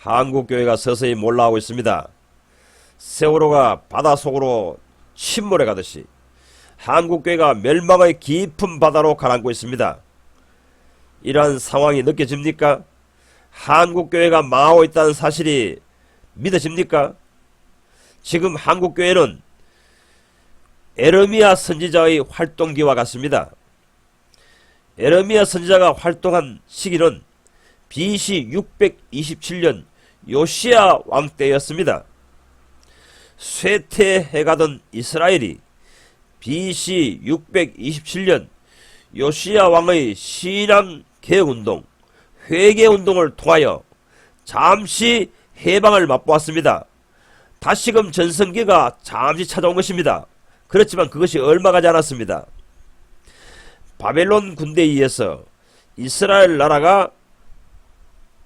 한국교회가 서서히 몰라오고 있습니다. 세월호가 바닷속으로 침몰해 가듯이 한국교회가 멸망의 깊은 바다로 가라앉고 있습니다. 이러한 상황이 느껴집니까? 한국교회가 망하고 있다는 사실이 믿어집니까? 지금 한국교회는 에레미야 선지자의 활동기와 같습니다. 에레미야 선지자가 활동한 시기는 BC 627년 요시야 왕 때였습니다. 쇠퇴해가던 이스라엘이 BC 627년 요시야 왕의 신앙 개혁운동, 회개운동을 통하여 잠시 해방을 맛보았습니다. 다시금 전성기가 잠시 찾아온 것입니다. 그렇지만 그것이 얼마 가지 않았습니다. 바벨론 군대에 의해서 이스라엘 나라가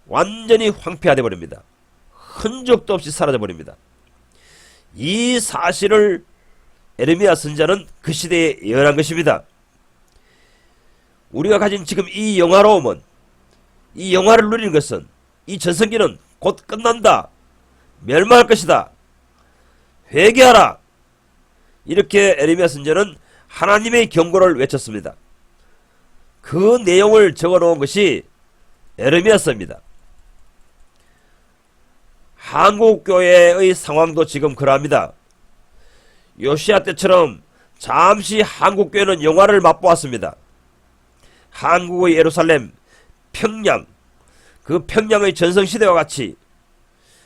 완전히 황폐화되어 버립니다. 흔적도 없이 사라져 버립니다. 이 사실을 에레미야 선지자는 그 시대에 예언한 것입니다. 우리가 가진 지금 이 영화로움은, 이 영화를 누리는 것은, 이 전성기는 곧 끝난다, 멸망할 것이다, 회개하라, 이렇게 에레미야 선지자는 하나님의 경고를 외쳤습니다. 그 내용을 적어놓은 것이 에레미야서입니다. 한국교회의 상황도 지금 그러합니다. 요시야 때처럼 잠시 한국교회는 영화를 맛보았습니다. 한국의 예루살렘, 평양, 그 평양의 전성시대와 같이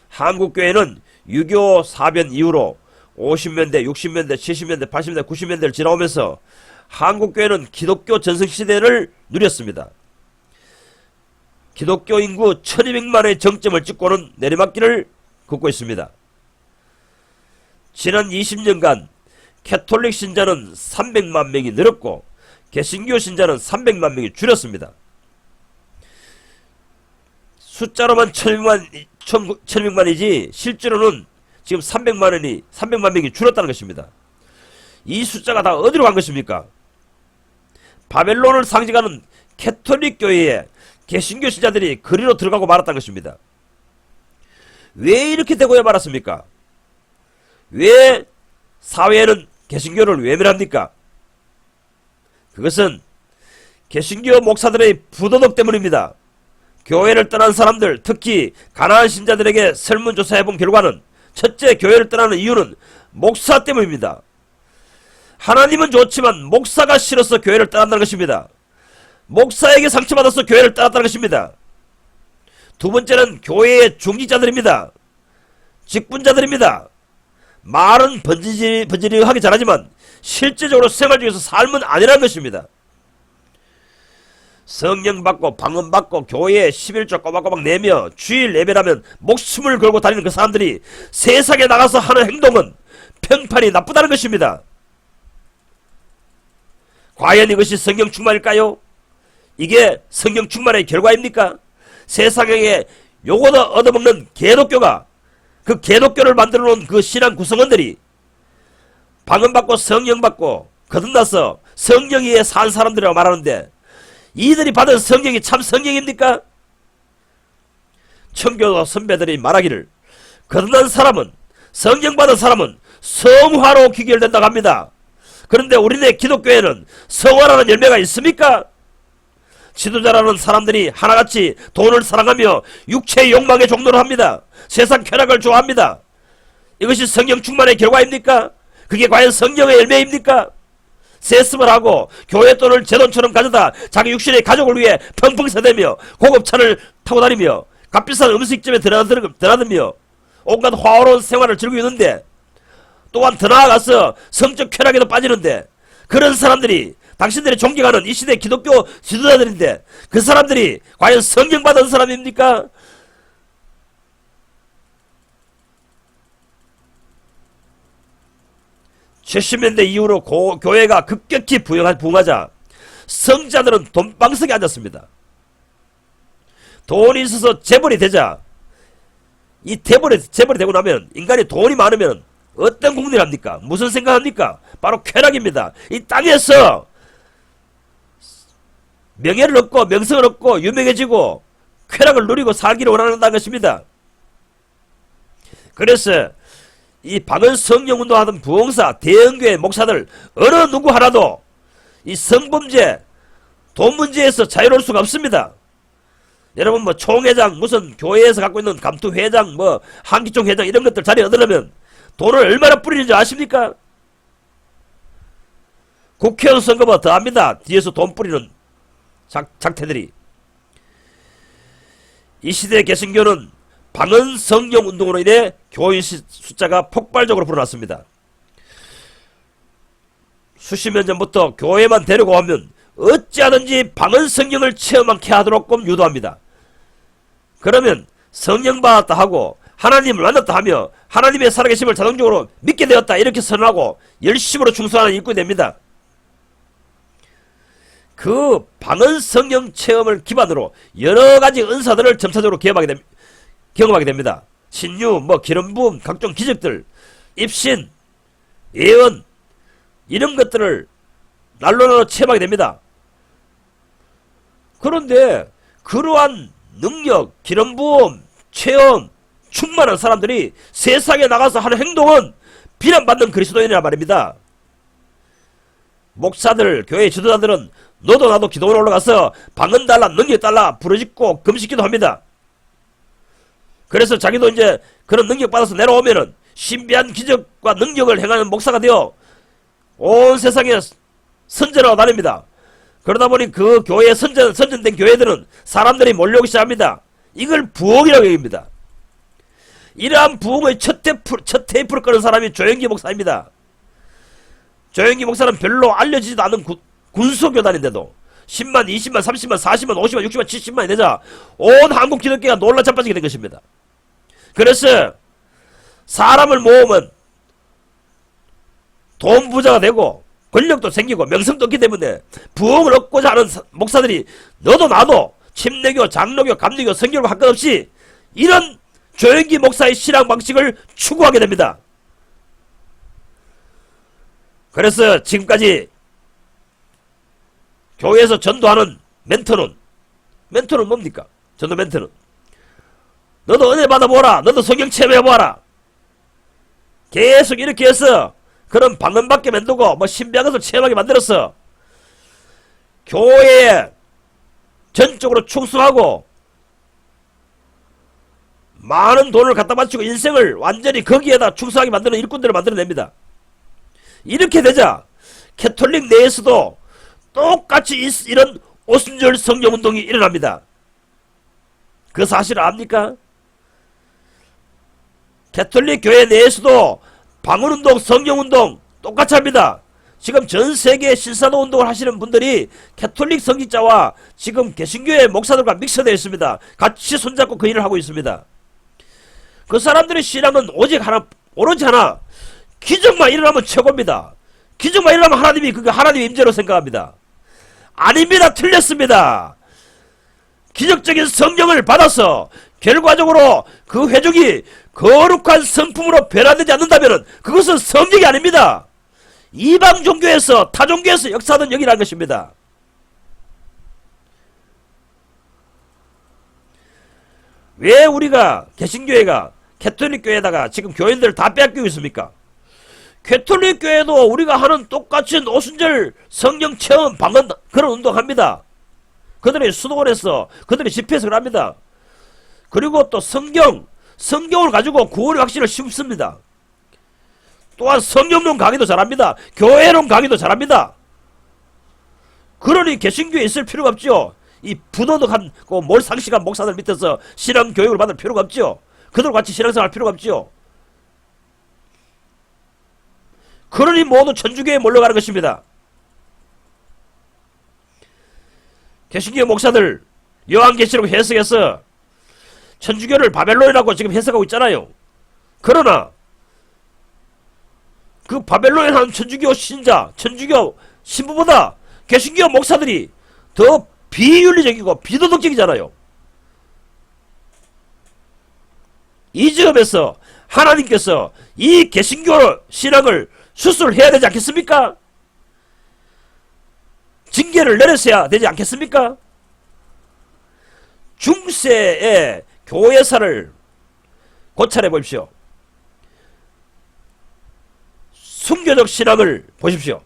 한국교회는 유교 사변 이후로 50년대, 60년대, 70년대, 80년대, 90년대를 지나오면서 한국교회는 기독교 전성시대를 누렸습니다. 기독교 인구 1200만의 정점을 찍고는 내리막길을 걷고 있습니다. 지난 20년간 캐톨릭 신자는 300만 명이 늘었고 개신교 신자는 300만 명이 줄였습니다. 숫자로만 1200만이지 실제로는 지금 300만 명이 줄었다는 것입니다. 이 숫자가 다 어디로 간 것입니까? 바벨론을 상징하는 캐톨릭 교회에 개신교 신자들이 그리로 들어가고 말았다는 것입니다. 왜 이렇게 되고야 말았습니까? 왜 사회에는 개신교를 외면합니까? 그것은 개신교 목사들의 부도덕 때문입니다. 교회를 떠난 사람들, 특히 가난한 신자들에게 설문조사해본 결과는 첫째, 교회를 떠나는 이유는 목사 때문입니다. 하나님은 좋지만 목사가 싫어서 교회를 떠난다는 것입니다. 목사에게 상처받아서 교회를 떠났다는 것입니다. 두 번째는 교회의 중직자들입니다. 직분자들입니다. 말은 번지르하게 잘하지만 실제적으로 생활 중에서 삶은 아니라는 것입니다. 성령 받고 방언 받고 교회에 11조 꼬박꼬박 내며 주일 예배라면 목숨을 걸고 다니는 그 사람들이 세상에 나가서 하는 행동은 평판이 나쁘다는 것입니다. 과연 이것이 성령 충만일까요? 이게 성령 충만의 결과입니까? 세상에 요거도 얻어먹는 개독교가, 그 개독교를 만들어 놓은 그 신앙 구성원들이 방언 받고 성령 받고 거듭나서 성령 위에 산 사람들이라고 말하는데, 이들이 받은 성령이 참 성령입니까? 청교도 선배들이 말하기를 거듭난 사람은, 성령 받은 사람은 성화로 귀결된다고 합니다. 그런데 우리네 기독교에는 성화라는 열매가 있습니까? 지도자라는 사람들이 하나같이 돈을 사랑하며 육체의 욕망에 종노를 합니다. 세상 쾌락을 좋아합니다. 이것이 성령 충만의 결과입니까? 그게 과연 성령의 열매입니까? 세습을 하고 교회 돈을 제 돈처럼 가져다 자기 육신의 가족을 위해 펑펑 서대며 고급차를 타고 다니며 값비싼 음식점에 드나들며 온갖 화어로운 생활을 즐기고 있는데, 또한 더 나아가서 성적 쾌락에도 빠지는데, 그런 사람들이 당신들이 존경하는 이 시대 기독교 지도자들인데, 그 사람들이 과연 성령 받은 사람입니까? (70년대) 이후로 교회가 급격히 부흥하자 성자들은 돈방석에 앉았습니다. 돈이 있어서 재벌이 되자, 이 재벌이 되고 나면, 인간이 돈이 많으면 어떤 국리를 합니까? 무슨 생각합니까? 바로 쾌락입니다. 이 땅에서 명예를 얻고 명성을 얻고 유명해지고 쾌락을 누리고 살기를 원한다는 것입니다. 그래서 이 방언 성령운동 하던 부흥사 대형교회 목사들 어느 누구 하나도 이 성범죄 돈 문제에서 자유로울 수가 없습니다. 여러분 뭐 총회장 무슨 교회에서 갖고 있는 감투회장 뭐 한기총 회장 이런 것들 자리 얻으려면 돈을 얼마나 뿌리는지 아십니까? 국회의원 선거보다 더합니다. 뒤에서 돈 뿌리는 작태들이. 이 시대의 개신교는 방언 성령 운동으로 인해 교인 숫자가 폭발적으로 불어났습니다. 수십년 전부터 교회만 데리고 오면 어찌하든지 방언 성령을 체험하게 하도록 유도합니다. 그러면 성령 받았다 하고 하나님을 만났다 하며 하나님의 살아계심을 자동적으로 믿게 되었다 이렇게 선언하고 열심으로 충성하는 일꾼이 됩니다. 그 방언 성령 체험을 기반으로 여러가지 은사들을 점차적으로 경험하게 됩니다. 신유, 기름 부음, 각종 기적들, 입신, 예언 이런 것들을 날로 체험하게 됩니다. 그런데 그러한 능력, 기름 부음, 체험 충만한 사람들이 세상에 나가서 하는 행동은 비난받는 그리스도인이란 말입니다. 목사들, 교회 지도자들은 너도 나도 기도원 올라가서 방언 달라, 능력 달라 부르짖고 금식기도 합니다. 그래서 자기도 이제 그런 능력 받아서 내려오면은 신비한 기적과 능력을 행하는 목사가 되어 온 세상에 선전하고 다닙니다. 그러다 보니 그 교회에 선전된 교회들은 사람들이 몰려오기 시작합니다. 이걸 부흥이라고 얘기합니다. 이러한 부흥의 첫 테이프를 끄는 사람이 조영기 목사입니다. 조영기 목사는 별로 알려지지도 않은 군소교단인데도 10만, 20만, 30만, 40만, 50만, 60만, 70만이 되자 온 한국 기독교가 놀라 자빠지게 된 것입니다. 그래서 사람을 모으면 돈 부자가 되고 권력도 생기고 명성도 없기 때문에 부흥을 얻고자 하는 목사들이 너도 나도 침례교, 장로교, 감리교, 선교교 할 것 없이 이런 조영기 목사의 신앙 방식을 추구하게 됩니다. 그래서 지금까지 교회에서 전도하는 멘토는 뭡니까? 전도 멘토는 너도 은혜 받아보라, 너도 성경 체험해보라, 계속 이렇게 해서 그런 방언받게 만들고 신비한 것을 체험하게 만들었어. 교회에 전적으로 충성하고 많은 돈을 갖다 바치고 인생을 완전히 거기에다 충성하게 만드는 일꾼들을 만들어냅니다. 이렇게 되자 캐톨릭 내에서도 똑같이 이런 오순절 성령운동이 일어납니다. 그 사실 압니까? 캐톨릭 교회 내에서도 방언운동, 성령운동 똑같이 합니다. 지금 전세계 신사도 운동을 하시는 분들이 캐톨릭 성직자와 지금 개신교회 목사들과 믹스되어 있습니다. 같이 손잡고 그 일을 하고 있습니다. 그 사람들의 신앙은 오로지 하나, 기적만 일어나면 최고입니다. 기적만 일어나면 하나님이 그게 하나님의 임재로 생각합니다. 아닙니다. 틀렸습니다. 기적적인 성령을 받아서 결과적으로 그 회족이 거룩한 성품으로 변화되지 않는다면 그것은 성령이 아닙니다. 이방 종교에서 타종교에서 역사하던 영이라는 것입니다. 왜 우리가 개신교회가 캐톨릭 교회에다가 지금 교인들을 다 빼앗기고 있습니까? 캐톨릭 교회도 우리가 하는 똑같은 오순절 성령 체험 방언 그런 운동합니다. 그들이 수도원에서 그들이 집회에서 합니다. 그리고 또 성경을 가지고 구원의 확신을 심습니다. 또한 성령론 강의도 잘합니다. 교회론 강의도 잘합니다. 그러니 개신교에 있을 필요가 없죠. 이 부도덕한 몰상식한 목사들 밑에서 신앙 교육을 받을 필요가 없죠. 그들과 같이 신앙생활 할 필요가 없죠. 그러니 모두 천주교에 몰려가는 것입니다. 개신교 목사들 요한계시록 해석해서 천주교를 바벨론이라고 지금 해석하고 있잖아요. 그러나 그 바벨론에 한 천주교 신자, 천주교 신부보다 개신교 목사들이 더 비윤리적이고 비도덕적이잖아요. 이 점에서 하나님께서 이 개신교 신앙을 수술해야 되지 않겠습니까? 징계를 내렸어야 되지 않겠습니까? 중세의 교회사를 고찰해 보십시오. 순교적 신앙을 보십시오.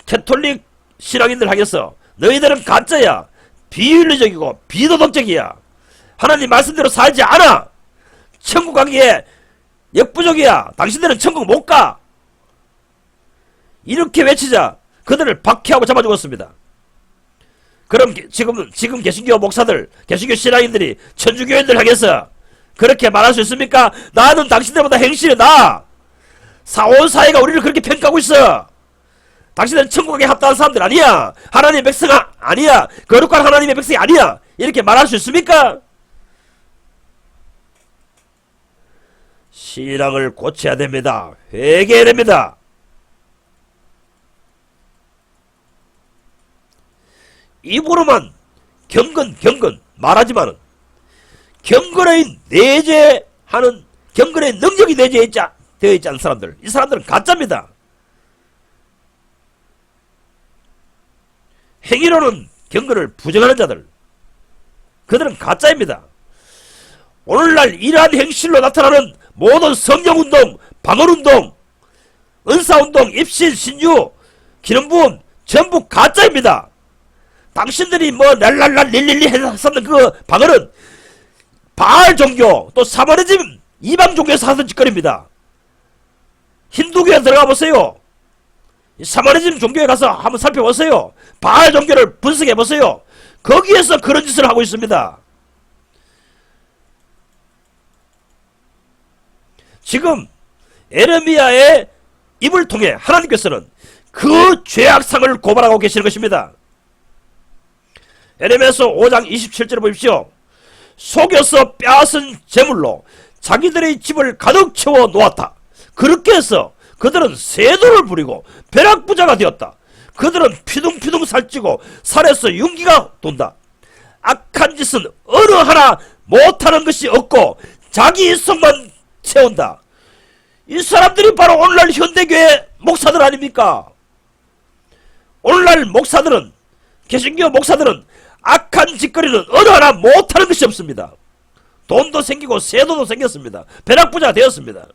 캐톨릭 신앙인들 하겠어. 너희들은 가짜야. 비윤리적이고 비도덕적이야. 하나님 말씀대로 살지 않아. 천국 가기에 역부족이야. 당신들은 천국 못 가. 이렇게 외치자 그들을 박해하고 잡아 죽었습니다. 그럼 지금 개신교 목사들, 개신교 신앙인들이 천주교인들 향해서 그렇게 말할 수 있습니까? 나는 당신들보다 행실이 나아. 온 사회가 우리를 그렇게 평가하고 있어. 당신들은 천국에 합당한 사람들 아니야. 하나님의 백성 아니야. 거룩한 하나님의 백성이 아니야. 이렇게 말할 수 있습니까? 신앙을 고쳐야 됩니다. 회개해야 됩니다. 입으로만 경건 말하지만은 경건의 내재하는 경건의 능력이 되어 있지 않은 사람들, 이 사람들은 가짜입니다. 행위로는 경건을 부정하는 자들, 그들은 가짜입니다. 오늘날 이러한 행실로 나타나는 모든 성령운동, 방언운동, 은사운동, 입신, 신유, 기름부음 전부 가짜입니다. 당신들이 뭐 랄랄랄 릴릴리 했었는 그 방언은 바알 종교 또 사마리즘 이방 종교에서 하던 짓거리입니다. 힌두교에 들어가 보세요. 사마리즘 종교에 가서 한번 살펴보세요. 바알 종교를 분석해 보세요. 거기에서 그런 짓을 하고 있습니다. 지금 에레미야의 입을 통해 하나님께서는 그 죄악상을 고발하고 계시는 것입니다. 에레미야서 5장 27절을 보십시오. 속여서 빼앗은 재물로 자기들의 집을 가득 채워 놓았다. 그렇게 해서 그들은 세도를 부리고 벼락부자가 되었다. 그들은 피둥피둥 살찌고 살에서 윤기가 돈다. 악한 짓은 어느 하나 못하는 것이 없고 자기 이성만 채운다. 이 사람들이 바로 오늘날 현대교회 목사들 아닙니까? 오늘날 목사들은, 개신교 목사들은 악한 짓거리는 어느 하나 못하는 것이 없습니다. 돈도 생기고 세도도 생겼습니다. 벼락부자가 되었습니다.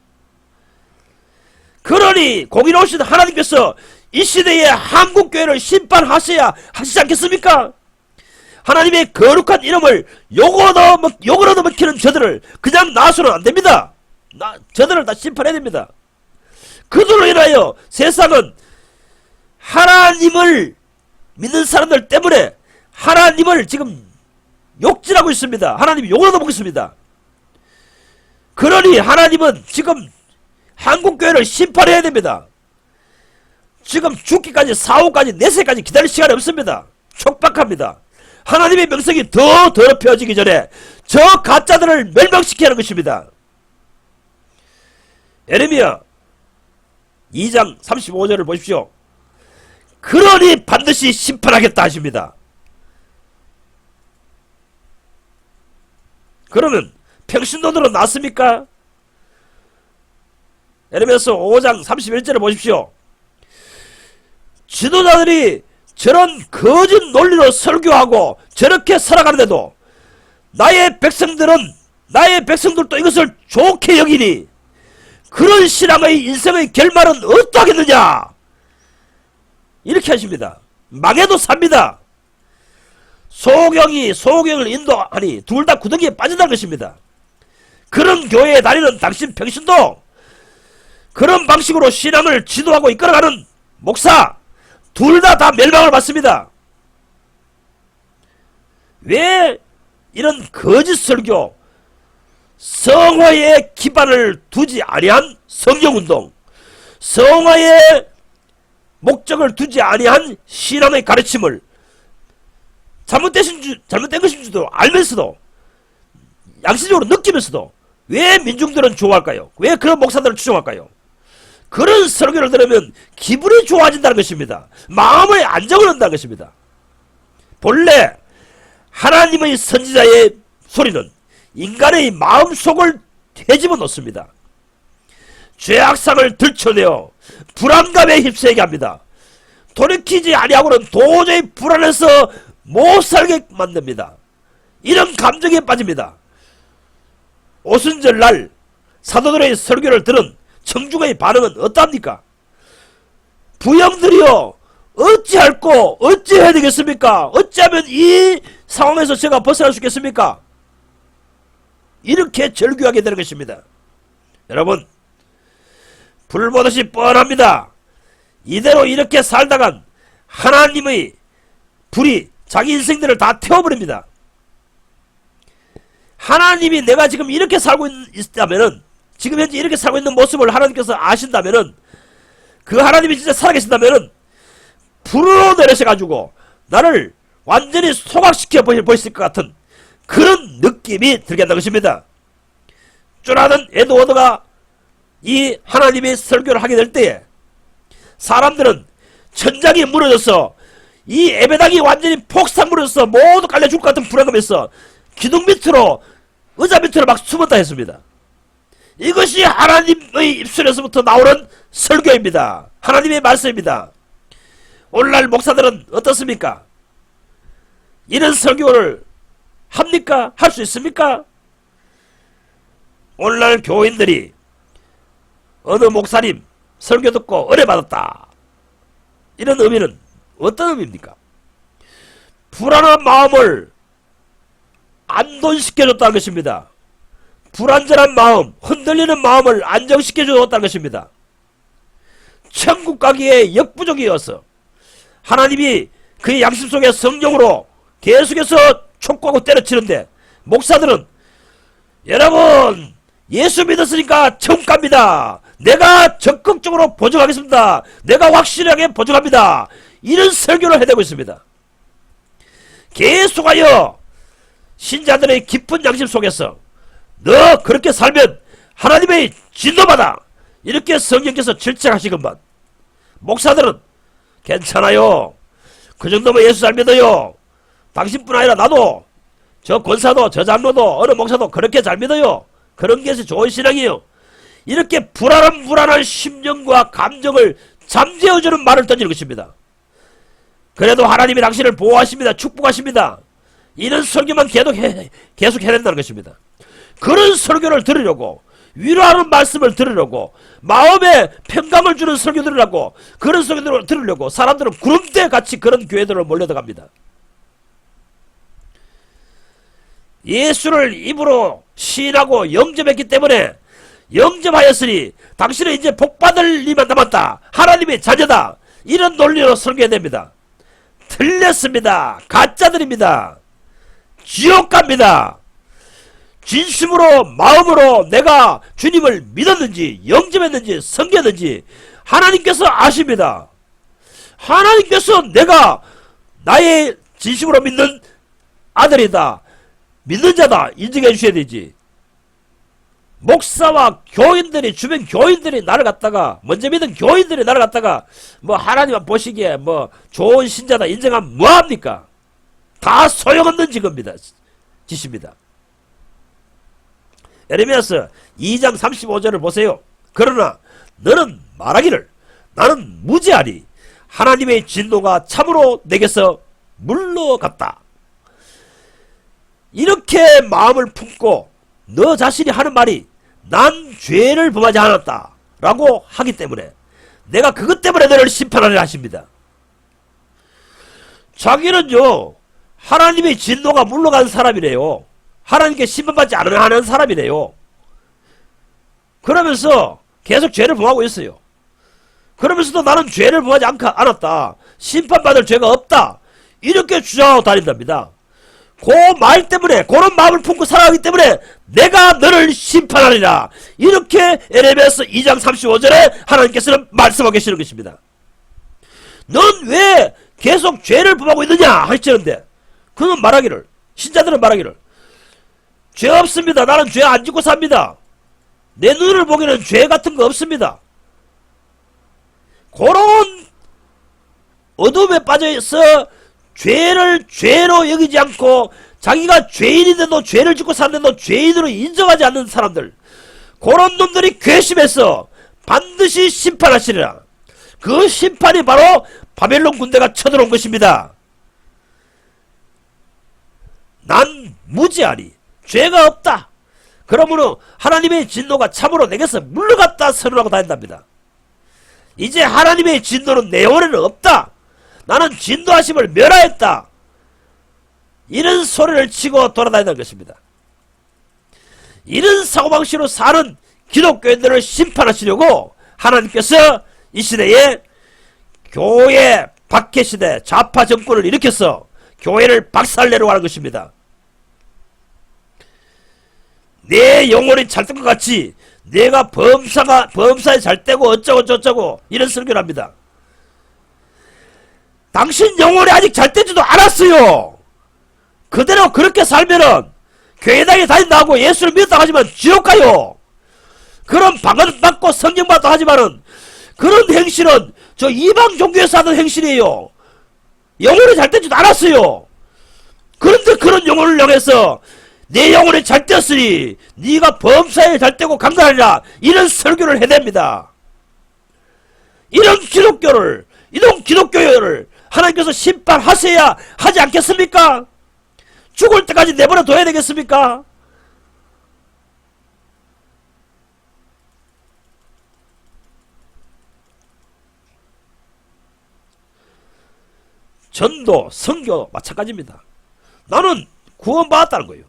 그러니 공의로우신 하나님께서 이 시대에 한국교회를 심판하셔야 하시지 않겠습니까? 하나님의 거룩한 이름을 욕을 얻어먹히는 저들을 그냥 놔서는 안됩니다. 저들을 다 심판해야 됩니다. 그들로 인하여 세상은 하나님을 믿는 사람들 때문에 하나님을 지금 욕질하고 있습니다. 하나님이 욕을 얻어먹고 있습니다. 그러니 하나님은 지금 한국교회를 심판해야 됩니다. 지금 죽기까지 4호까지 4세까지 기다릴 시간이 없습니다. 촉박합니다. 하나님의 명성이 더 더럽혀지기 전에 저 가짜들을 멸망시켜야 하는 것입니다. 에레미야 2장 35절을 보십시오. 그러니 반드시 심판하겠다 하십니다. 그러면 평신도들은 낫습니까? 에레미야서 5장 31절을 보십시오. 지도자들이 저런 거짓 논리로 설교하고 저렇게 살아가는데도 나의 백성들도 이것을 좋게 여기니 그런 신앙의 인생의 결말은 어떠하겠느냐? 이렇게 하십니다. 망해도 삽니다. 소경을 인도하니 둘 다 구덩이에 빠진다는 것입니다. 그런 교회에 다니는 당신 평신도, 그런 방식으로 신앙을 지도하고 이끌어가는 목사, 둘 다 멸망을 받습니다. 왜 이런 거짓 설교, 성화에 기반을 두지 아니한 성령운동, 성화에 목적을 두지 아니한 신앙의 가르침을 잘못된 것인 줄도 알면서도, 양심적으로 느끼면서도 왜 민중들은 좋아할까요? 왜 그런 목사들을 추종할까요? 그런 설교를 들으면 기분이 좋아진다는 것입니다. 마음의 안정을 얻는다는 것입니다. 본래 하나님의 선지자의 소리는 인간의 마음속을 헤집어 놓습니다. 죄악상을 들춰내어 불안감에 휩싸이게 합니다. 돌이키지 아니하고는 도저히 불안해서 못 살게 만듭니다. 이런 감정에 빠집니다. 오순절 날 사도들의 설교를 들은 청중의 반응은 어떠합니까? 부형들이여 어찌할꼬 어찌해야 되겠습니까? 어찌하면 이 상황에서 제가 벗어날 수 있겠습니까? 이렇게 절규하게 되는 것입니다. 여러분, 불보듯이 뻔합니다. 이대로 이렇게 살다간 하나님의 불이 자기 인생들을 다 태워버립니다. 하나님이 내가 지금 이렇게 살고 있다면은, 지금 현재 이렇게 살고 있는 모습을 하나님께서 아신다면은, 그 하나님이 진짜 살아계신다면은 불으로 내려셔가지고 나를 완전히 소각시켜 버렸을 것 같은 그런 느낌이 들게 한다는 것입니다. 쫄아든 에드워드가 이 하나님의 설교를 하게 될 때에 사람들은 천장이 무너져서 이 예배당이 완전히 폭삭 무너져서 모두 깔려 죽을 것 같은 불안감에서 기둥 밑으로, 의자 밑으로 막 숨었다 했습니다. 이것이 하나님의 입술에서부터 나오는 설교입니다. 하나님의 말씀입니다. 오늘날 목사들은 어떻습니까? 이런 설교를 합니까? 할 수 있습니까? 오늘날 교인들이 어느 목사님 설교 듣고 은혜받았다, 이런 의미는 어떤 의미입니까? 불안한 마음을 안돈시켜줬다는 것입니다. 불안전한 마음, 흔들리는 마음을 안정시켜줬다는 것입니다. 천국 가기에 역부족이어서 하나님이 그의 양심 속에 성령으로 계속해서 촉구하고 때려치는데, 목사들은 여러분 예수 믿었으니까 천국 갑니다, 내가 적극적으로 보증하겠습니다, 내가 확실하게 보증합니다, 이런 설교를 해대고 있습니다. 계속하여 신자들의 깊은 양심 속에서 너 그렇게 살면 하나님의 진노받아, 이렇게 성령께서 질책하시건만 목사들은 괜찮아요, 그 정도면 예수 잘 믿어요, 당신뿐 아니라 나도, 저 권사도, 저 장로도, 어느 목사도 그렇게 잘 믿어요, 그런 게 좋은 신앙이에요, 이렇게 불안한 심정과 감정을 잠재워주는 말을 던지는 것입니다. 그래도 하나님이 당신을 보호하십니다, 축복하십니다, 이런 설교만 계속 해낸다는 것입니다. 그런 설교를 들으려고, 위로하는 말씀을 들으려고, 마음에 평강을 주는 설교 들으려고, 그런 설교를 들으려고 사람들은 구름대 같이 그런 교회들을 몰려들어갑니다. 예수를 입으로 시인하고 영접했기 때문에, 영접하였으니 당신은 이제 복받을 이만 남았다, 하나님의 자녀다, 이런 논리로 설교해야 됩니다. 틀렸습니다. 가짜들입니다. 지옥 갑니다. 진심으로 마음으로 내가 주님을 믿었는지 영접했는지 섬겼는지 하나님께서 아십니다. 하나님께서 내가 나의 진심으로 믿는 아들이다, 믿는 자다 인정해 주셔야 되지. 목사와 교인들이, 주변 교인들이 나를 갖다가, 먼저 믿은 교인들이 나를 갖다가 뭐 하나님만 보시기에 뭐 좋은 신자다 인정하면 뭐합니까? 다 소용없는 짓입니다. 에레미야서 2장 35절을 보세요. 그러나 너는 말하기를 나는 무죄하니 하나님의 진노가 참으로 내게서 물러갔다. 이렇게 마음을 품고 너 자신이 하는 말이 난 죄를 범하지 않았다 라고 하기 때문에 내가 그것 때문에 너를 심판하리라 하십니다. 자기는요 하나님의 진노가 물러간 사람이래요. 하나님께 심판받지 않는 사람이래요. 그러면서 계속 죄를 범하고 있어요. 그러면서도 나는 죄를 범하지 않았다, 심판받을 죄가 없다, 이렇게 주장하고 다닌답니다. 그 말 때문에, 그런 마음을 품고 살아가기 때문에 내가 너를 심판하리라, 이렇게 에레미야서 2장 35절에 하나님께서는 말씀하고 계시는 것입니다. 넌 왜 계속 죄를 범하고 있느냐 하시는데, 그는 말하기를, 신자들은 말하기를 죄 없습니다, 나는 죄 안 짓고 삽니다, 내 눈을 보기에는 죄 같은 거 없습니다. 그런 어둠에 빠져서 죄를 죄로 여기지 않고 자기가 죄인인데도 죄를 짓고 사는데도 죄인으로 인정하지 않는 사람들, 그런 놈들이 괘씸해서 반드시 심판하시리라. 그 심판이 바로 바벨론 군대가 쳐들어온 것입니다. 난 무죄하니 죄가 없다, 그러므로 하나님의 진노가 참으로 내게서 물러갔다 선언하고 다닌답니다. 이제 하나님의 진노는 내 영혼에는 없다. 나는 진노하심을 멸하였다. 이런 소리를 치고 돌아다니는 것입니다. 이런 사고방식으로 사는 기독교인들을 심판하시려고 하나님께서 이 시대에 교회 박해시대 좌파 정권을 일으켜서 교회를 박살내려고 하는 것입니다. 내 영혼이 잘된 것 같이 내가 범사에 잘되고 어쩌고 저쩌고 이런 설교를 합니다. 당신 영혼이 아직 잘되지도 않았어요. 그대로 그렇게 살면은 교회당에 다닌다 하고 예수를 믿었다 하지만 지옥 가요. 그런 방언 받고 성령 받고 하지만은 그런 행실은 저 이방 종교에서 하는 행실이에요. 영혼이 잘되지도 않았어요. 그런데 그런 영혼을 향해서 내 영혼이 잘되었으니 네가 범사에 잘되고 강단하리라 이런 설교를 해냅니다. 이런 기독교를 하나님께서 심판하셔야 하지 않겠습니까? 죽을 때까지 내버려 둬야 되겠습니까? 전도, 선교 마찬가지입니다. 나는 구원받았다는 거예요.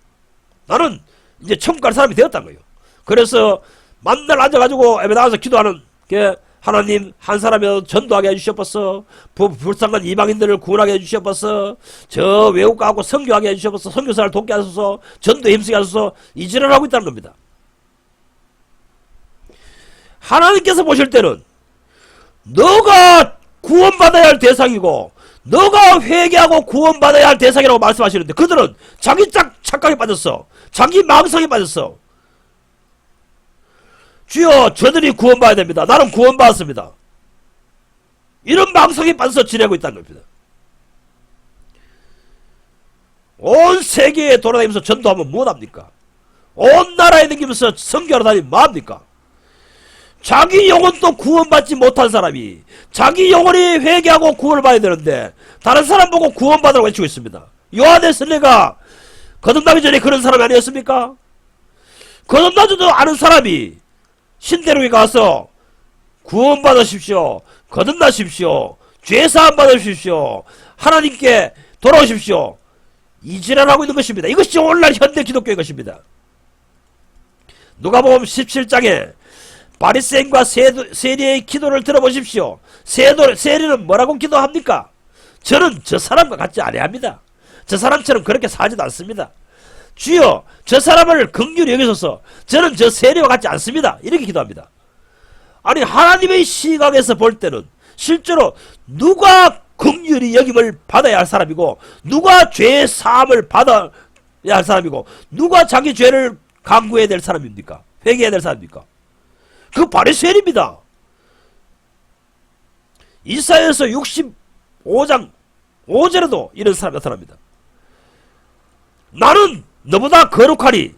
나는 이제 천국 갈 사람이 되었다는 거예요. 그래서 만날 앉아가지고 예배 나가서 기도하는 게 하나님 한 사람이라도 전도하게 해주시옵소서. 불쌍한 이방인들을 구원하게 해주시옵소서. 저 외국가하고 선교하게 해주시옵소서. 선교사를 돕게 하소서. 전도에 힘쓰게 하소서. 이 지랄을 하고 있다는 겁니다. 하나님께서 보실 때는 너가 구원받아야 할 대상이고 너가 회개하고 구원받아야 할 대상이라고 말씀하시는데 그들은 자기 착각에 빠졌어. 자기 망상에 빠졌어. 주여 저들이 구원받아야 됩니다. 나는 구원받았습니다. 이런 망상에 빠져서 지내고 있다는 겁니다. 온 세계에 돌아다니면서 전도하면 뭐합니까? 온 나라에 다니면서 선교하러 다니면 뭐합니까? 자기 영혼도 구원받지 못한 사람이 자기 영혼이 회개하고 구원을 받아야 되는데 다른 사람 보고 구원받으라고 외치고 있습니다. 요한의 거듭나기 전에 그런 사람이 아니었습니까? 거듭나지도 않은 사람이 신대륙에 가서 구원받으십시오. 거듭나십시오. 죄사함 받으십시오. 하나님께 돌아오십시오. 이 지랄하고 있는 것입니다. 이것이 오늘날 현대 기독교의 것입니다. 누가복음 17장에 바리새인과 세리의 기도를 들어보십시오. 세리는 뭐라고 기도합니까? 저는 저 사람과 같지 아니합니다. 저 사람처럼 그렇게 살지도 않습니다. 주여 저 사람을 긍휼히 여기소서. 저는 저 세리와 같지 않습니다. 이렇게 기도합니다. 아니 하나님의 시각에서 볼 때는 실제로 누가 긍휼히 여김을 받아야 할 사람이고 누가 죄 사함을 받아야 할 사람이고 누가 자기 죄를 강구해야 될 사람입니까? 회개해야 될 사람입니까? 그 바리새인입니다. 이사야서 65장 5절에도 이런 사람이 나타납니다. 나는 너보다 거룩하니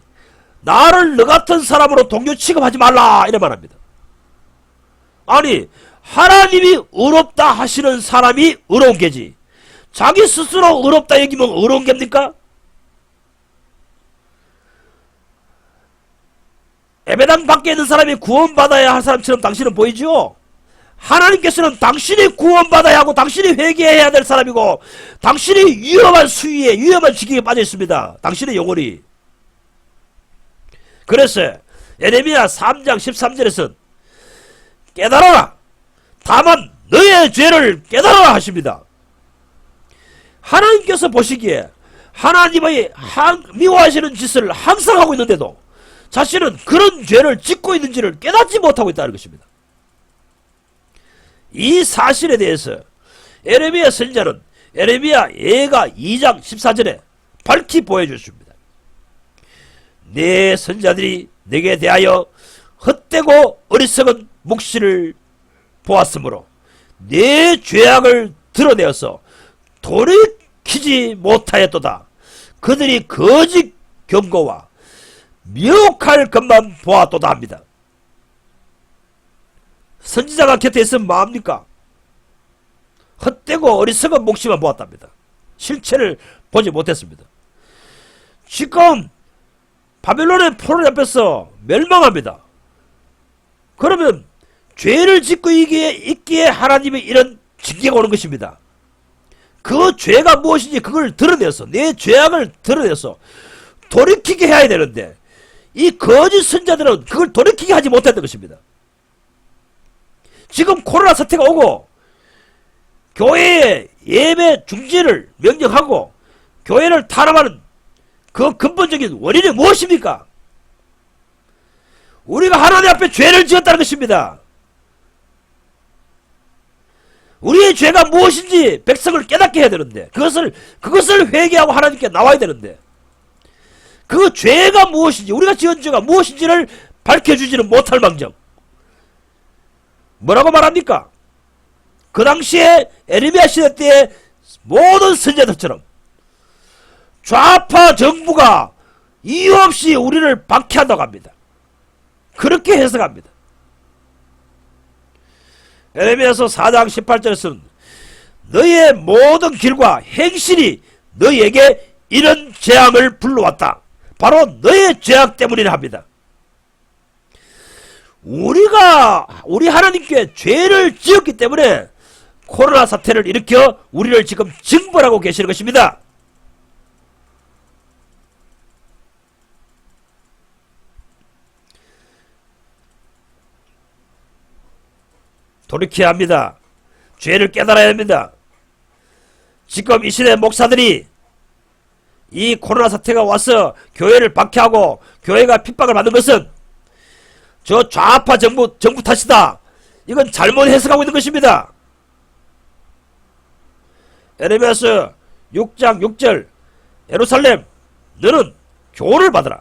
나를 너 같은 사람으로 동료 취급하지 말라 이런 말합니다. 아니 하나님이 의롭다 하시는 사람이 의로운 게지 자기 스스로 의롭다 여기면 의로운 게입니까? 예배당 밖에 있는 사람이 구원받아야 할 사람처럼 당신은 보이죠? 하나님께서는 당신이 구원받아야 하고 당신이 회개해야 될 사람이고 당신이 위험한 수위에 위험한 지경에 빠져 있습니다. 당신의 영혼이. 그래서 예레미야 3장 13절에서 깨달아라. 다만 너의 죄를 깨달아라 하십니다. 하나님께서 보시기에 하나님의 미워하시는 짓을 항상 하고 있는데도 자신은 그런 죄를 짓고 있는지를 깨닫지 못하고 있다는 것입니다. 이 사실에 대해서 예레미야 선지자는 예레미야 예가 2장 14절에 밝히 보여주십니다. 내 선지자들이 내게 대하여 헛되고 어리석은 묵시를 보았으므로 내 죄악을 드러내어서 돌이키지 못하였도다. 그들이 거짓 경고와 미혹할 것만 보았도다 합니다. 선지자가 곁에 있으면 뭐합니까? 헛되고 어리석은 묵시만 보았답니다. 실체를 보지 못했습니다. 지금 바벨론의 포로 잡혀서 멸망합니다. 그러면 죄를 짓고 있기에 하나님의 이런 징계가 오는 것입니다. 그 죄가 무엇인지 그걸 드러내서 내 죄악을 드러내서 돌이키게 해야 되는데 이 거짓 선자들은 그걸 돌이키게 하지 못했던 것입니다. 지금 코로나 사태가 오고 교회의 예배 중지를 명령하고 교회를 탄압하는 그 근본적인 원인이 무엇입니까? 우리가 하나님 앞에 죄를 지었다는 것입니다. 우리의 죄가 무엇인지 백성을 깨닫게 해야 되는데 그것을 회개하고 하나님께 나와야 되는데 그 죄가 무엇인지 우리가 지은 죄가 무엇인지를 밝혀주지는 못할 망정 뭐라고 말합니까? 그 당시에 에르미야 시대 때의 모든 선자들처럼 좌파 정부가 이유 없이 우리를 박해한다고 합니다. 그렇게 해석합니다. 에레미야서 4장 18절에서는 너희의 모든 길과 행실이 너희에게 이런 재앙을 불러왔다. 바로 너희의 죄악 때문이라 합니다. 우리 하나님께 죄를 지었기 때문에 코로나 사태를 일으켜 우리를 지금 징벌하고 계시는 것입니다. 돌이켜야 합니다. 죄를 깨달아야 합니다. 지금 이 시대 목사들이 이 코로나 사태가 와서 교회를 박해하고 교회가 핍박을 받는 것은 저 좌파 정부 탓이다. 이건 잘못 해석하고 있는 것입니다. 에레미야서 6장 6절 예루살렘 너는 교훈을 받으라.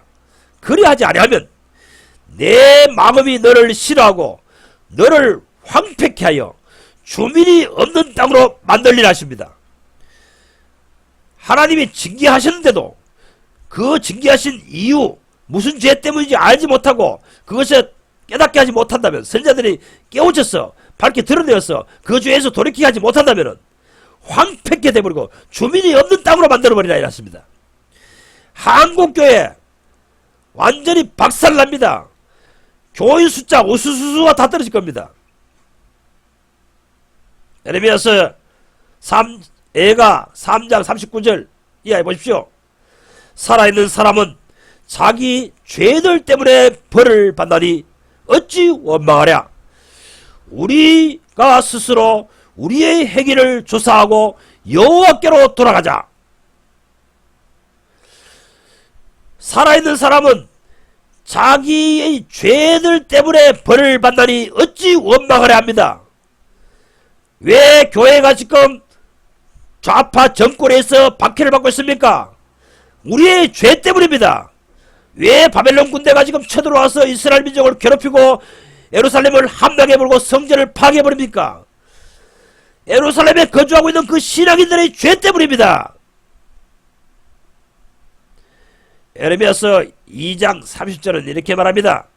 그리하지 아니하면 내 마음이 너를 싫어하고 너를 황폐케 하여 주민이 없는 땅으로 만들리라 하십니다. 하나님이 징계하셨는데도 그 징계하신 이유 무슨 죄 때문인지 알지 못하고 그것에 깨닫게 하지 못한다면 선자들이 깨우쳐서 밝게 드러내어서 그 죄에서 돌이키게 하지 못한다면 황폐케 되버리고 주민이 없는 땅으로 만들어버리라 이랬습니다. 한국교회 완전히 박살납니다. 교인 숫자 우수수수가 다 떨어질 겁니다. 에레미야서 3장 39절 이하해 보십시오. 살아있는 사람은 자기 죄들 때문에 벌을 받나니 어찌 원망하랴. 우리가 스스로 우리의 행위를 조사하고 여호와께로 돌아가자. 살아있는 사람은 자기의 죄들 때문에 벌을 받나니 어찌 원망하랴 합니다. 왜 교회가 지금 좌파 정권에서 박해를 받고 있습니까? 우리의 죄 때문입니다. 왜 바벨론 군대가 지금 쳐들어와서 이스라엘 민족을 괴롭히고 예루살렘을 함락해버리고 성전을 파괴해버립니까? 예루살렘에 거주하고 있는 그 신앙인들의 죄 때문입니다. 에레미야서 2장 30절은 이렇게 말합니다.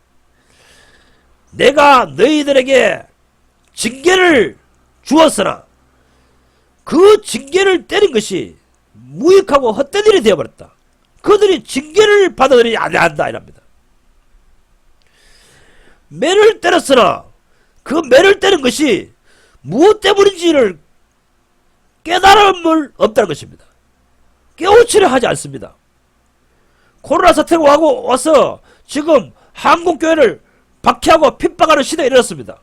내가 너희들에게 징계를 주었으나 그 징계를 때린 것이 무익하고 헛된 일이 되어버렸다. 그들이 징계를 받아들이지 아니한다 이랍니다. 매를 때렸으나 그 매를 때린 것이 무엇 때문인지를 깨달음을 없다는 것입니다. 깨우치려 하지 않습니다. 코로나 사태가 와서 지금 한국교회를 박해하고 핍박하는 시대에 이르렀습니다.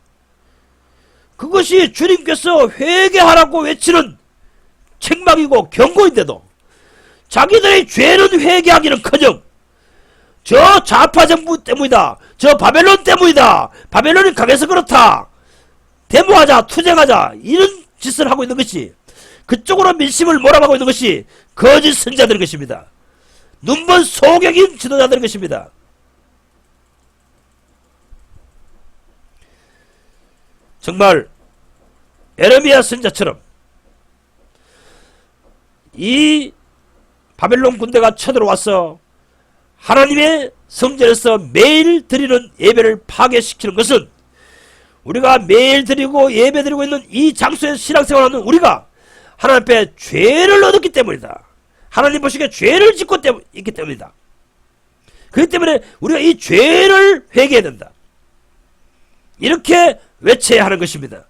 그것이 주님께서 회개하라고 외치는 책망이고 경고인데도 자기들의 죄는 회개하기는커녕 저 좌파 정부 때문이다. 저 바벨론 때문이다. 바벨론이 강해서 그렇다. 데모하자, 투쟁하자 이런 짓을 하고 있는 것이 그쪽으로 민심을 몰아가고 있는 것이 거짓 선자들인 것입니다. 눈먼 소경인 지도자들인 것입니다. 정말 에레미야 선자처럼 이 바벨론 군대가 쳐들어와서 하나님의 성전에서 매일 드리는 예배를 파괴시키는 것은 우리가 매일 드리고 예배 드리고 있는 이 장소에서 신앙생활하는 우리가 하나님 앞에 죄를 얻었기 때문이다. 하나님 보시기에 죄를 짓고 있기 때문이다. 그렇기 때문에 우리가 이 죄를 회개해야 된다. 이렇게 외쳐야 하는 것입니다.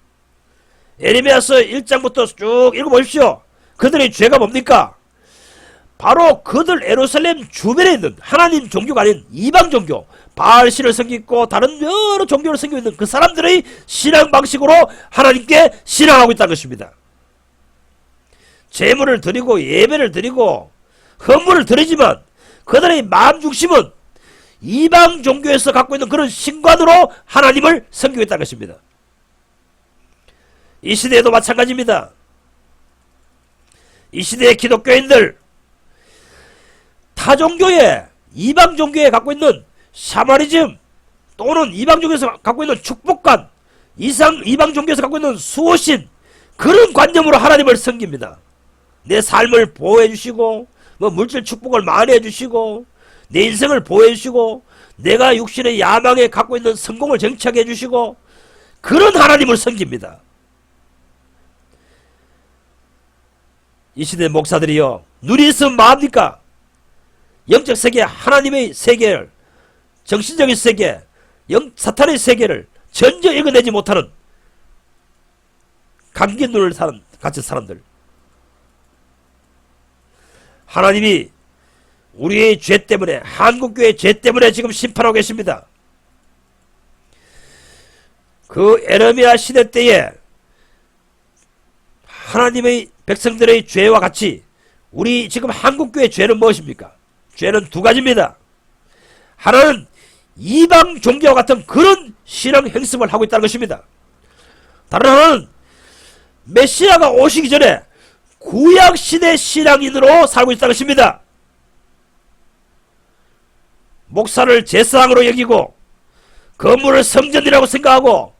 에레미야서 1장부터 쭉 읽어보십시오. 그들의 죄가 뭡니까? 바로 그들 예루살렘 주변에 있는 하나님 종교가 아닌 이방 종교, 바알신을 섬기고 다른 여러 종교를 섬기고 있는 그 사람들의 신앙 방식으로 하나님께 신앙하고 있다는 것입니다. 제물을 드리고 예배를 드리고 헌물을 드리지만 그들의 마음 중심은 이방 종교에서 갖고 있는 그런 신관으로 하나님을 섬기고 있다는 것입니다. 이 시대에도 마찬가지입니다. 이 시대의 기독교인들, 타종교에 이방 종교에 갖고 있는 샤머니즘 또는 이방 종교에서 갖고 있는 축복관, 이방 종교에서 갖고 있는 수호신, 그런 관념으로 하나님을 섬깁니다. 내 삶을 보호해 주시고 뭐 물질 축복을 많이 해주시고 내 인생을 보호해 주시고 내가 육신의 야망에 갖고 있는 성공을 정착해 주시고 그런 하나님을 섬깁니다. 이 시대 목사들이요, 눈이 있으면 뭐합니까? 영적 세계, 하나님의 세계를, 정신적인 세계, 사탄의 세계를 전혀 읽어내지 못하는 감긴 눈을 가진 사람들. 하나님이 우리의 죄 때문에, 한국교회의 죄 때문에 지금 심판하고 계십니다. 그 에레미야 시대 때에 하나님의 백성들의 죄와 같이 우리 지금 한국교회의 죄는 무엇입니까? 죄는 두 가지입니다. 하나는 이방 종교와 같은 그런 신앙 행습을 하고 있다는 것입니다. 다른 하나는 메시아가 오시기 전에 구약시대 신앙인으로 살고 있다는 것입니다. 목사를 제사장으로 여기고 건물을 성전이라고 생각하고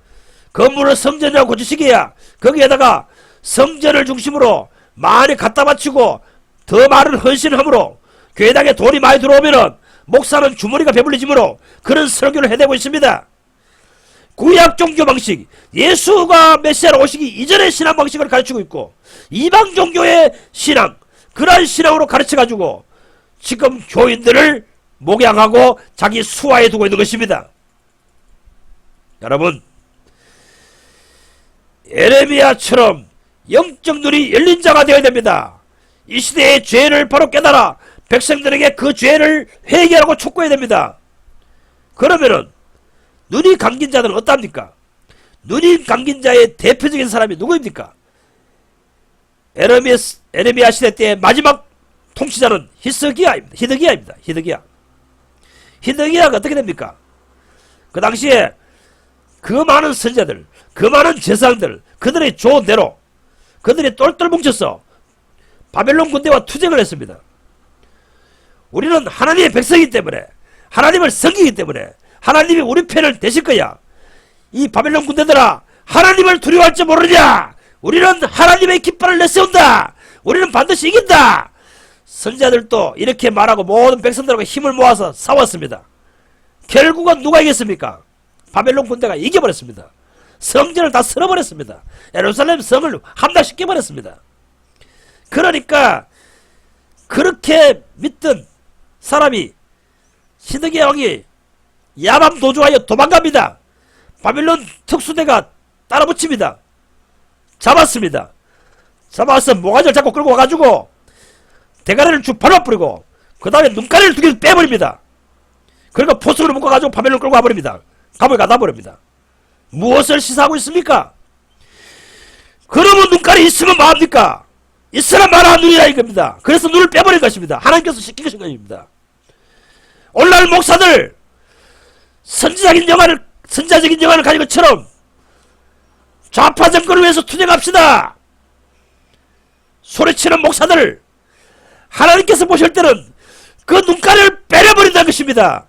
건물을 성전이라고 고치시기야 거기에다가 성전을 중심으로 많이 갖다 바치고 더 많은 헌신을 함으로 교회당에 돈이 많이 들어오면은 목사는 주머니가 배불리지므로 그런 설교를 해대고 있습니다. 구약 종교 방식, 예수가 메시아로 오시기 이전의 신앙 방식을 가르치고 있고 이방 종교의 신앙, 그러한 신앙으로 가르쳐가지고 지금 교인들을 목양하고 자기 수하에 두고 있는 것입니다. 여러분, 에레미야처럼 영적 눈이 열린 자가 되어야 됩니다. 이 시대의 죄를 바로 깨달아 백성들에게 그 죄를 회개하라고 촉구해야 됩니다. 그러면은 눈이 감긴 자들은 어떻습니까? 눈이 감긴 자의 대표적인 사람이 누구입니까? 에레미야 시대 때의 마지막 통치자는 히드기야입니다. 히드기야가 어떻게 됩니까? 그 당시에 그 많은 선자들, 그 많은 제사장들, 그들의 조언대로 그들이 똘똘 뭉쳐서 바벨론 군대와 투쟁을 했습니다. 우리는 하나님의 백성이기 때문에, 하나님을 섬기기 때문에 하나님이 우리 편을 대실 거야. 이 바벨론 군대들아, 하나님을 두려워할 줄 모르냐? 우리는 하나님의 깃발을 내세운다. 우리는 반드시 이긴다. 선자들도 이렇게 말하고 모든 백성들과 힘을 모아서 싸웠습니다. 결국은 누가 이겼습니까? 바벨론 군대가 이겨버렸습니다. 성전을 다 쓸어버렸습니다. 예루살렘 성을 함락시켜버렸습니다. 그러니까 그렇게 믿던 사람이 시드기야 왕이 야밤 도주하여 도망갑니다. 바벨론 특수대가 따라붙입니다. 잡았습니다. 잡아서 모가지를 잡고 끌고 와가지고 대가리를 쭉 밟아버리고 그 다음에 눈가리를 두 개 빼버립니다. 그리고 포스로 묶어가지고 바벨론 끌고 와버립니다. 감옥에 가다 버립니다. 무엇을 시사하고 있습니까? 그러면 눈깔이 있으면 뭐합니까? 있으나 말아 눈이라 이겁니다. 그래서 눈을 빼버린 것입니다. 하나님께서 시키신 것입니다. 오늘날 목사들 선지자적인 영화를 가진 것처럼 좌파 정권을 위해서 투쟁합시다. 소리치는 목사들, 하나님께서 보실 때는 그 눈깔을 빼려버린다는 것입니다.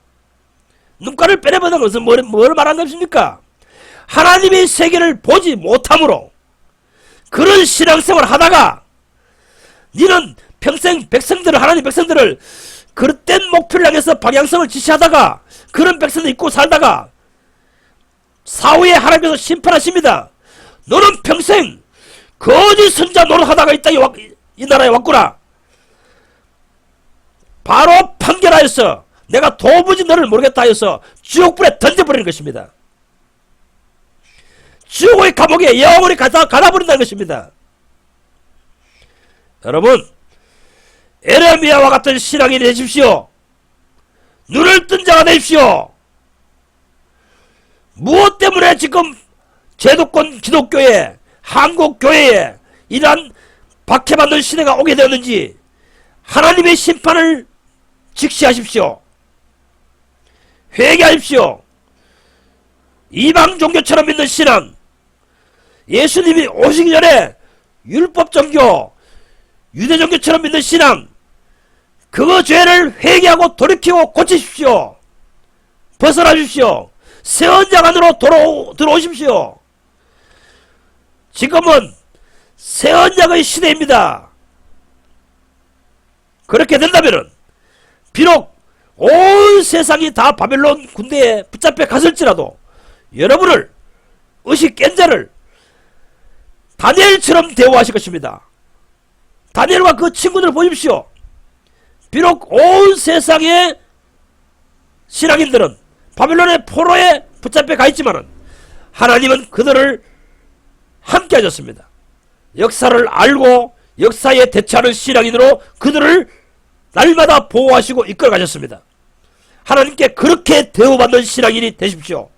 눈깔을 빼려버린다는 것은 뭘 말하는 것입니까? 하나님의 세계를 보지 못함으로 그런 신앙생활을 하다가 니는 평생 백성들을, 하나님 백성들을 그릇된 목표를 향해서 방향성을 지시하다가 그런 백성들 입고 살다가 사후에 하나님께서 심판하십니다. 너는 평생 거짓 선자 노릇하다가 이 나라에 왔구나. 바로 판결하여서 내가 도무지 너를 모르겠다 하여서 지옥불에 던져버리는 것입니다. 지옥의 감옥에 영원히 가다버린다는 것입니다. 여러분, 에레미야와 같은 신앙이 되십시오. 눈을 뜬 자가 되십시오. 무엇 때문에 지금 제도권 기독교에, 한국교회에 이러한 박해받는 시대가 오게 되었는지 하나님의 심판을 직시하십시오. 회개하십시오. 이방 종교처럼 믿는 신앙, 예수님이 오시기 전에 율법 종교, 유대 종교처럼 믿는 신앙, 그 죄를 회개하고 돌이키고 고치십시오. 벗어나 주십시오. 새 언약 안으로 들어오십시오. 지금은 새 언약의 시대입니다. 그렇게 된다면 비록 온 세상이 다 바벨론 군대에 붙잡혀 갔을지라도 여러분을 의식 깬 자를 다니엘처럼 대우하실 것입니다. 다니엘과 그 친구들을 보십시오. 비록 온 세상의 신앙인들은 바벨론의 포로에 붙잡혀 가 있지만 하나님은 그들을 함께 하셨습니다. 역사를 알고 역사에 대처하는 신앙인으로 그들을 날마다 보호하시고 이끌어 가셨습니다. 하나님께 그렇게 대우받는 신앙인이 되십시오.